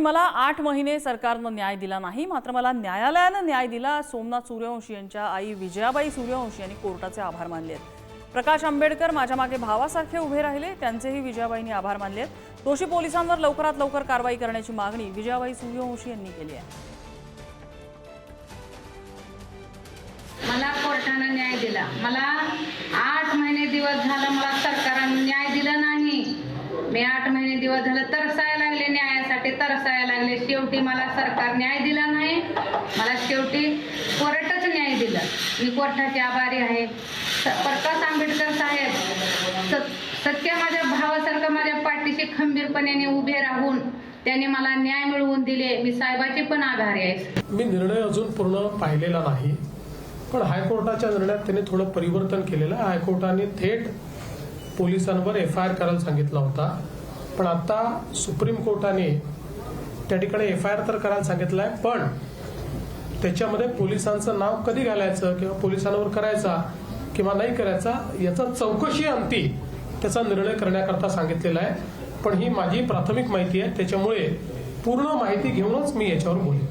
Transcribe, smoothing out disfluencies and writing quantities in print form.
मला 8 महिने सरकारनं न्याय दिला नाही, मात्र मला न्यायालयानं न्याय दिला। सोमनाथ सूर्यवंशी यांच्या आई विजयाबाई सूर्यवंशी यांनी कोर्टाचे आभार मानले आहेत। प्रकाश आंबेडकर माझ्या मागे भावासारखे उभे राहिले, त्यांचेही विजयाबाईंनी आभार मानले आहेत। दोषी पोलिसांवर लवकरात लवकर कारवाई करण्याची मागणी विजयाबाई सूर्यवंशी यांनी केली आहे। मला कोर्टाने न्याय दिला। मला 8 महिने दिवस झालं मला सरकारने न्याय दिला नाही। मी 8 महिने दिवस झालं तरसायला लागले, न्यायासाठी तरसायला लागले। शेवटी मला सरकार न्याय दिला नाही, मला शेवटी कोर्टाचं न्याय दिलं। मी कोर्टाचे आभारी आहे। प्रकाश आंबेडकर साहेब सत्य माझ्या भावासारखं माझ्या पाठीशी खंबीरपणे उभे राहून त्यांनी मला न्याय मिळवून दिले। मी साहेबाचे पण आभारी आहे। मी निर्णय अजून पूर्ण पाहिलेला नाही, पण हायकोर्टाच्या निर्णयात त्यांनी थोडं परिवर्तन केलेलं आहे। हायकोर्टाने थेट पोलिसांवर FIR करायला सांगितला होता, पण आता सुप्रीम कोर्टाने त्या ठिकाणी FIR तर करायला सांगितलंय, पण त्याच्यामध्ये पोलिसांचं नाव कधी घालायचं किंवा पोलिसांवर करायचा किंवा नाही करायचा याचा चौकशी अंती त्याचा निर्णय करण्याकरता सांगितलेला आहे। पण ही माझी प्राथमिक माहिती आहे, त्याच्यामुळे पूर्ण माहिती घेऊनच मी याच्यावर बोलेन।